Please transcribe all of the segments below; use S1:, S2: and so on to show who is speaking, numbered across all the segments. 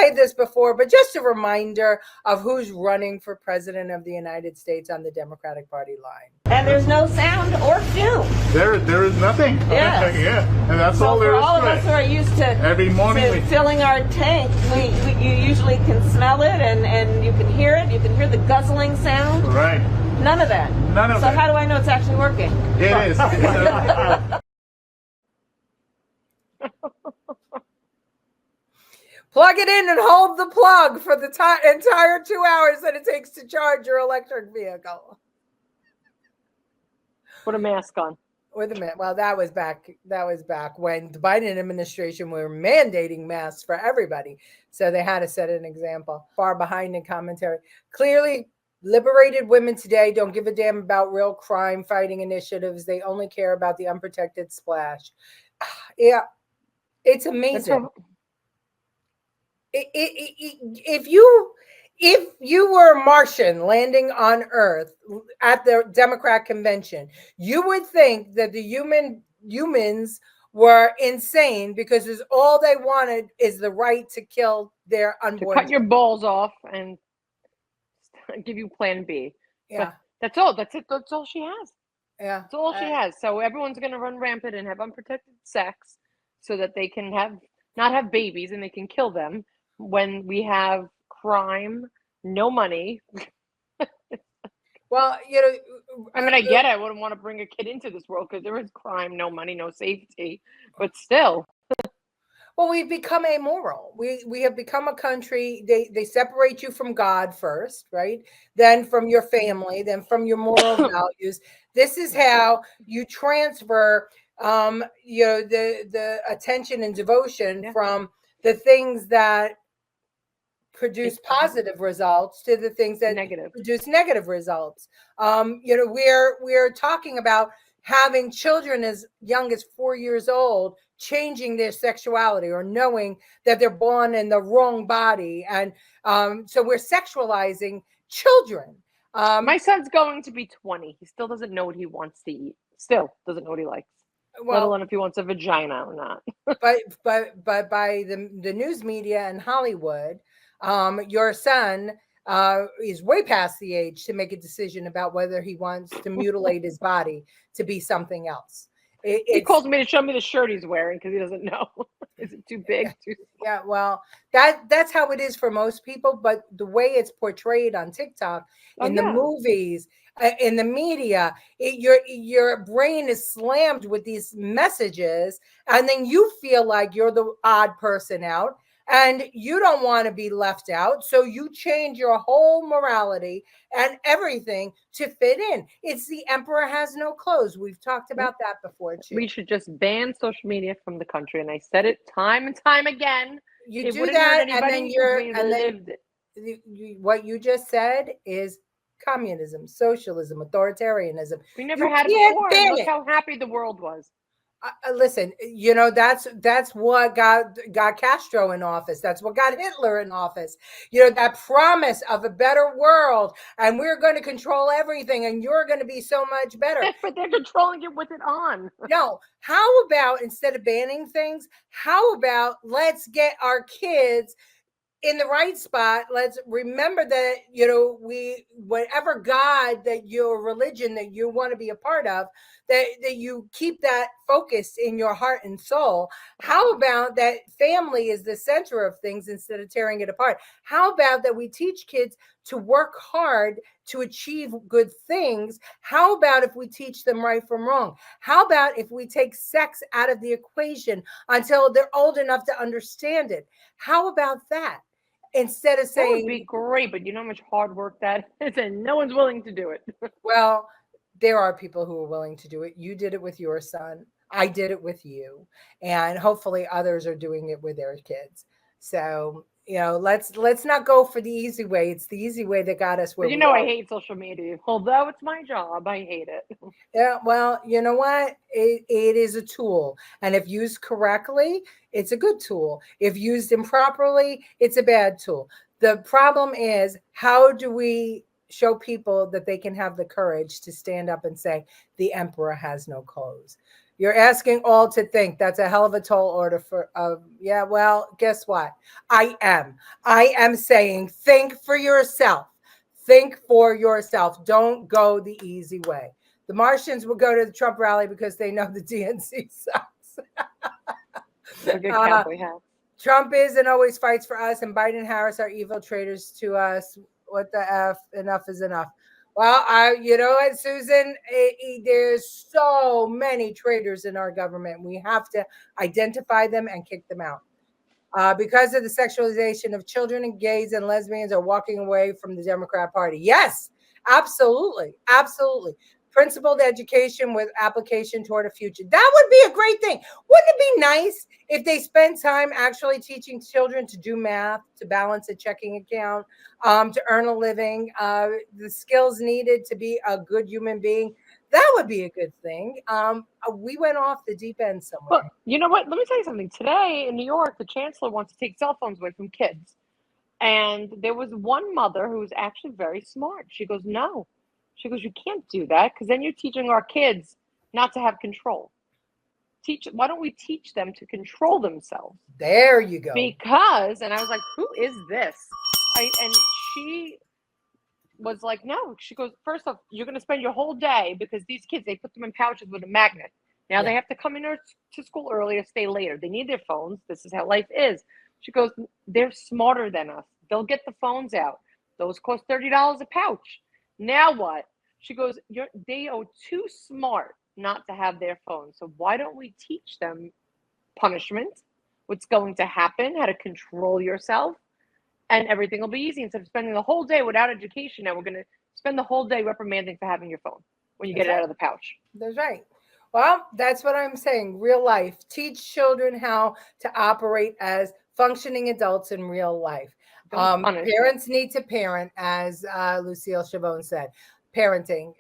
S1: played this before, but just a reminder of who's running for president of the United States on the Democratic Party line.
S2: And there's no sound or fume.
S3: There is nothing.
S2: Yes.
S3: Yeah, and that's
S2: So
S3: all there
S2: for
S3: is
S2: all of
S3: to
S2: us
S3: it.
S2: who are used to
S3: Every morning
S2: filling our tank, you usually can smell it and you can hear it. You can hear the guzzling sound.
S3: Right.
S2: None of that.
S3: None of
S2: So
S3: that.
S2: how do I know it's actually working?
S3: It is.
S1: Plug it in and hold the plug for the entire 2 hours that it takes to charge your electric vehicle.
S4: Put a mask on.
S1: Wait a minute. Well, that was back when the Biden administration were mandating masks for everybody. So they had to set an example. Far behind in commentary. Clearly, liberated women today don't give a damn about real crime fighting initiatives. They only care about the unprotected splash. Yeah, it's amazing. If you were a Martian landing on Earth at the Democrat convention, you would think that the humans were insane because all they wanted is the right to kill their unborn.
S4: To cut your balls off and give you Plan B.
S1: Yeah,
S4: but that's all. That's it. That's all she has.
S1: Yeah,
S4: that's all she has. So everyone's going to run rampant and have unprotected sex, so that they can not have babies and they can kill them. When we have crime, no money.
S1: Well,
S4: I mean, I get it. I wouldn't want to bring a kid into this world because there is crime, no money, no safety. But still.
S1: Well, we've become amoral. We have become a country. They separate you from God first, right? Then from your family, then from your moral values. This is how you transfer, the attention and devotion from the things that produce positive results to the things that produce negative results. We're talking about having children as young as 4 years old changing their sexuality or knowing that they're born in the wrong body, and so we're sexualizing children.
S4: My son's going to be 20. He still doesn't know what he wants to eat. Still doesn't know what he likes. Let alone if he wants a vagina or not.
S1: but by the news media and Hollywood, your son is way past the age to make a decision about whether he wants to mutilate his body to be something else.
S4: He calls me to show me the shirt he's wearing because he doesn't know. Is it too big?
S1: Yeah, well, that's how it is for most people. But the way it's portrayed on TikTok, in the movies, in the media, your brain is slammed with these messages, and then you feel like you're the odd person out. And you don't want to be left out. So you change your whole morality and everything to fit in. It's the emperor has no clothes. We've talked about that before, too.
S4: We should just ban social media from the country. And I said it time and time again.
S1: You do that, and then what you just said is communism, socialism, authoritarianism.
S4: We never had it before. Look how happy the world was.
S1: Listen, that's what got Castro in office. That's what got Hitler in office. That promise of a better world, and we're going to control everything, and you're going to be so much better.
S4: But they're controlling it with it on.
S1: No, how about instead of banning things, how about let's get our kids in the right spot? Let's remember that, whatever God that your religion that you want to be a part of, that you keep that focused in your heart and soul. How about that family is the center of things instead of tearing it apart? How about that we teach kids to work hard to achieve good things? How about if we teach them right from wrong? How about if we take sex out of the equation until they're old enough to understand it? How about that? Instead of saying,
S4: that would be great, but you know how much hard work that is, and no one's willing to do it.
S1: Well, there are people who are willing to do it. You did it with your son. I did it with you, and hopefully others are doing it with their kids. So let's not go for the easy way. It's the easy way that got us where.
S4: But I hate social media. Although it's my job, I hate it.
S1: Yeah, well, you know what? It is a tool, and if used correctly, it's a good tool. If used improperly, it's a bad tool. The problem is, how do we show people that they can have the courage to stand up and say the emperor has no clothes? You're asking all to think. That's a hell of a tall order for yeah, well, guess what? I am saying think for yourself. Think for yourself. Don't go the easy way. The Martians will go to the Trump rally because they know the DNC sucks.
S4: A good cowboy hat.
S1: Trump is and always fights for us, and Biden and Harris are evil traitors to us. What the F? Enough is enough. Well, you know what, Susan? There's so many traitors in our government. We have to identify them and kick them out. Because of the sexualization of children, and gays and lesbians are walking away from the Democrat Party. Yes, absolutely. Absolutely. Principled education with application toward a future. That would be a great thing. Wouldn't it be nice if they spent time actually teaching children to do math, to balance a checking account, to earn a living, the skills needed to be a good human being? That would be a good thing. We went off the deep end somewhere.
S4: Well, you know what? Let me tell you something. Today in New York, the chancellor wants to take cell phones away from kids. And there was one mother who was actually very smart. She goes, no. She goes, you can't do that because then you're teaching our kids not to have control. Why don't we teach them to control themselves?
S1: There you go.
S4: Because, and I was like, who is this? And she was like, no. She goes, first off, you're going to spend your whole day because these kids, they put them in pouches with a magnet. Now they have to come in to school earlier, stay later. They need their phones. This is how life is. She goes, they're smarter than us. They'll get the phones out. Those cost $30 a pouch. Now what? She goes, they are too smart not to have their phones. So why don't we teach them punishment, what's going to happen, how to control yourself, and everything will be easy. Instead of spending the whole day without education, now we're going to spend the whole day reprimanding for having your phone when you get it out of the pouch.
S1: That's right. Well, that's what I'm saying. Real life. Teach children how to operate as functioning adults in real life. Parents need to parent, as Lucille Chavone said. Parenting,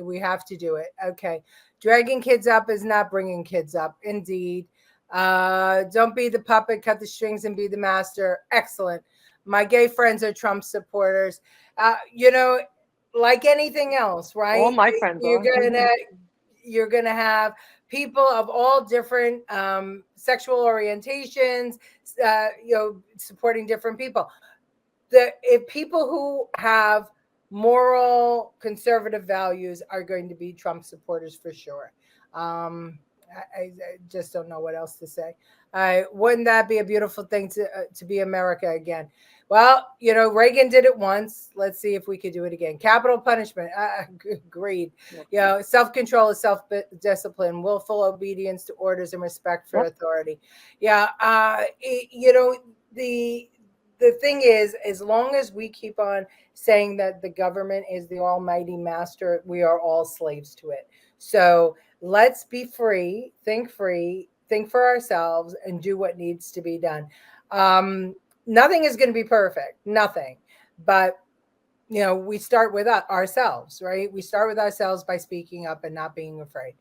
S1: we have to do it. Okay. Dragging kids up is not bringing kids up. Indeed. Don't be the puppet, cut the strings and be the master. Excellent. My gay friends are Trump supporters. You know, like anything else, right?
S4: All my friends
S1: You're gonna have people of all different sexual orientations, supporting different people. If people who have moral conservative values are going to be Trump supporters for sure. I just don't know what else to say. Wouldn't that be a beautiful thing to be America again? Well, you know, Reagan did it once. Let's see if we could do it again. Capital punishment. Agreed. You know, self-control is self-discipline, willful obedience to orders and respect for authority. Yeah. The thing is, as long as we keep on saying that the government is the almighty master, we are all slaves to it. So let's be free, think for ourselves, and do what needs to be done. Nothing is going to be perfect, nothing. But, you know, we start with ourselves, right? We start with ourselves by speaking up and not being afraid.